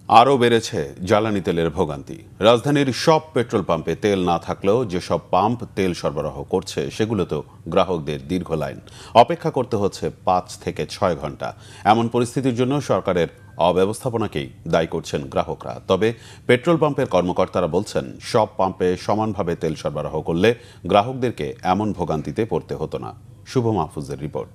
আরও বেড়েছে জ্বালানি তেলের ভোগান্তি। রাজধানীর সব পেট্রোল পাম্পে তেল না থাকলেও যেসব পাম্প তেল সরবরাহ করছে সেগুলোতেও গ্রাহকদের দীর্ঘ লাইন অপেক্ষা করতে হচ্ছে ৫ থেকে ৬ ঘন্টা। এমন পরিস্থিতির জন্য সরকারের অব্যবস্থাপনাকেই দায়ী করছেন গ্রাহকরা। তবে পেট্রোল পাম্পের কর্মকর্তারা বলছেন, সব পাম্পে সমানভাবে তেল সরবরাহ করলে গ্রাহকদেরকে এমন ভোগান্তিতে পড়তে হতো না। শুভ মাহফুজের রিপোর্ট।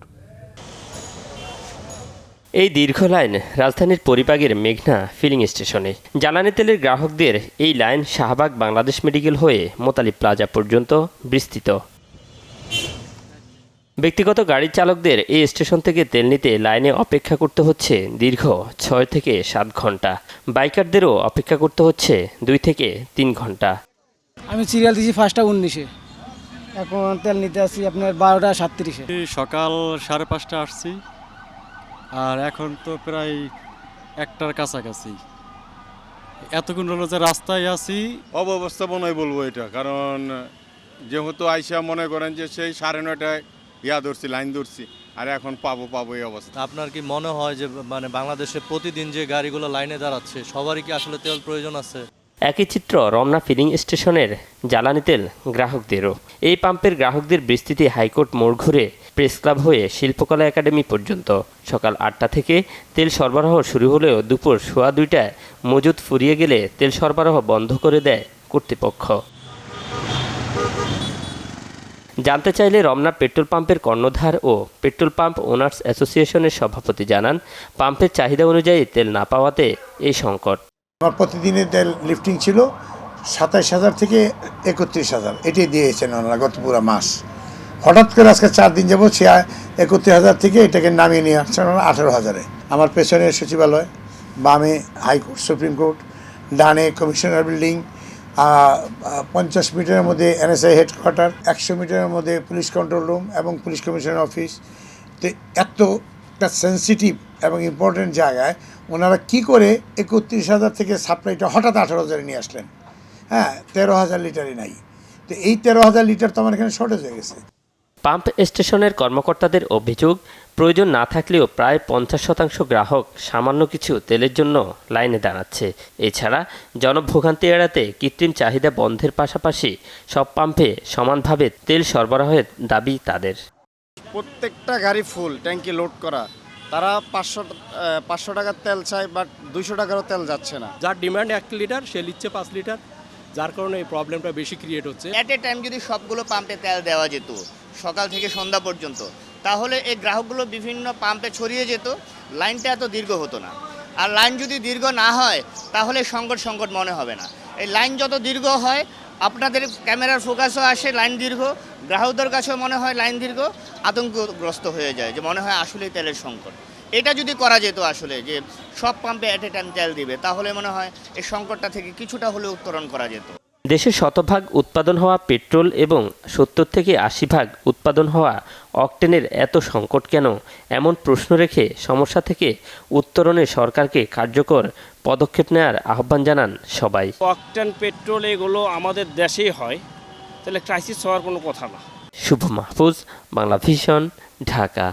এই দীর্ঘ লাইন রাজধানীর পরিবাগের মেঘনা ফিলিং স্টেশনে। জ্বালানি তেলের গ্রাহকদের এই লাইন শাহবাগ বাংলাদেশ মেডিকেল হয়ে মোতালিব প্লাজা পর্যন্ত বিস্তৃত। ব্যক্তিগত গাড়ির চালকদের এই স্টেশন থেকে তেল নিতে লাইনে অপেক্ষা করতে হচ্ছে দীর্ঘ ৬ থেকে ৭ ঘন্টা। বাইকারদেরও অপেক্ষা করতে হচ্ছে ২ থেকে ৩ ঘন্টা। আমি সিরিয়াল দিয়েছি 5টা 19-এ, এখন তেল নিতে আসছি আপনার 12টা 37-এ। সকাল 5:30 আসছি, আর এখন তো প্রায় 1টার কাছাকাছি। এতক্ষণ হলো যে রাস্তায় আছি। অব্যবস্থাপনায় বলবো এটা, কারণ যেহেতু আইসা মনে করেন যে সেই 9:30টায় ধরছি, লাইন ধরছি, আর এখন পাবো এই অবস্থা। আপনার কি মনে হয় যে বাংলাদেশে প্রতিদিন যে গাড়িগুলো লাইনে দাঁড়াচ্ছে সবারই কি আসলে তেল প্রয়োজন আছে? একই চিত্র রমনা ফিলিং স্টেশনের জ্বালানি তেল গ্রাহকদেরও। এই পাম্পের গ্রাহকদের বিস্তৃতি হাইকোর্ট মোড় ঘুরে প্রেস ক্লাব হয়ে শিল্পকলা একাডেমি পর্যন্ত। সকাল 8টা থেকে তেল সরবরাহ শুরু হলেও দুপুর 2:15টায় মজুদ ফুরিয়ে গেলে তেল সরবরাহ বন্ধ করে দেয় কর্তৃপক্ষ। জানতে চাইলে রমনা পেট্রোল পাম্পের কর্ণধার ও পেট্রোল পাম্প ওনার্স অ্যাসোসিয়েশনের সভাপতি জানান, পাম্পের চাহিদা অনুযায়ী তেল না পাওয়াতে এই সংকট। আমার প্রতিদিনের তেল লিফটিং ছিল 27,000 থেকে 31,000, এটাই দিয়েছেন ওনারা গত পুরো মাস। হঠাৎ করে আজকে 4 দিন যাবো 31,000 থেকে এটাকে নামিয়ে নিয়ে আসছেন 18,000-এ। আমার পেছনে সচিবালয়, বামে হাইকোর্ট সুপ্রিম কোর্ট, ডানে কমিশনার বিল্ডিং, 50 মিটারের মধ্যে NSI হেডকোয়ার্টার, 100 মিটারের মধ্যে পুলিশ কন্ট্রোল রুম এবং পুলিশ কমিশনার অফিস। তো এত একটা সেন্সিটিভ এবং ইম্পর্টেন্ট জায়গায় ওনারা কি করে 31,000 থেকে সাপ্লাইটা হঠাৎ 18,000-এ নিয়ে আসলেন? 13,000 লিটারই নাই। তো এই 13,000 লিটার তো আমার এখানে শর্টেজ হয়ে গেছে। পাম্প স্টেশনের কর্মকর্তাদের অভিযোগ, প্রয়োজন না থাকলেও প্রায় 50% গ্রাহক সামান্য কিছু তেলের জন্য লাইনে দাঁড়াচ্ছে। এছাড়া জনভোগান্তি এড়াতে কৃত্রিম চাহিদা বন্ধের পাশাপাশি সব পাম্পে সমানভাবে তেল সরবরাহের দাবি তাদের। প্রত্যেকটা গাড়ি ফুল ট্যাঙ্কি লোড করা, তারা 500 টাকার তেল চায়, বাট 200 টাকারও তেল যাচ্ছে না। যার ডিমান্ড 1 লিটার সে নিচ্ছে 5 লিটার, যার কারণে এই প্রবলেমটা বেশি ক্রিয়েট হচ্ছে। অ্যাট এ টাইম যদি সবগুলো পাম্পে তেল দেওয়া যেত সকাল থেকে সন্ধ্যা পর্যন্ত, তাহলে এই গ্রাহকগুলো বিভিন্ন পাম্পে ছড়িয়ে যেত, লাইনটা এত দীর্ঘ হতো না। আর লাইন যদি দীর্ঘ না হয় তাহলে সংকট মনে হবে না। এই লাইন যত দীর্ঘ হয়, আপনাদের ক্যামেরার ফোকাসও আসে লাইন দীর্ঘ, গ্রাহকদের কাছেও মনে হয় লাইন দীর্ঘ, আতঙ্কগ্রস্ত হয়ে যায় যে মনে হয় আসলেই তেলের সংকট। এটা যদি করা যেত আসলে, যে সব পাম্পে অ্যাট এ টাইম তেল দিবে, তাহলে মনে হয় এই সংকটটা থেকে কিছুটা হলেও উত্তরণ করা যেত। দেশে শতভাগ উৎপাদন হওয়া পেট্রোল এবং 70 থেকে 80% উৎপাদন হওয়া অকটেনের এত সংকট কেন? এমন প্রশ্ন রেখে সমস্যা থেকে উত্তরণে সরকারকে কার্যকর পদক্ষেপ নেওয়ার আহ্বান জানান সবাই। অকটেন পেট্রোল এগুলো আমাদের দেশেই হয়, তাহলে ক্রাইসিস হওয়ার কোনো কথা না। শুভ মাহফুজ, বাংলা ভিশন, ঢাকা।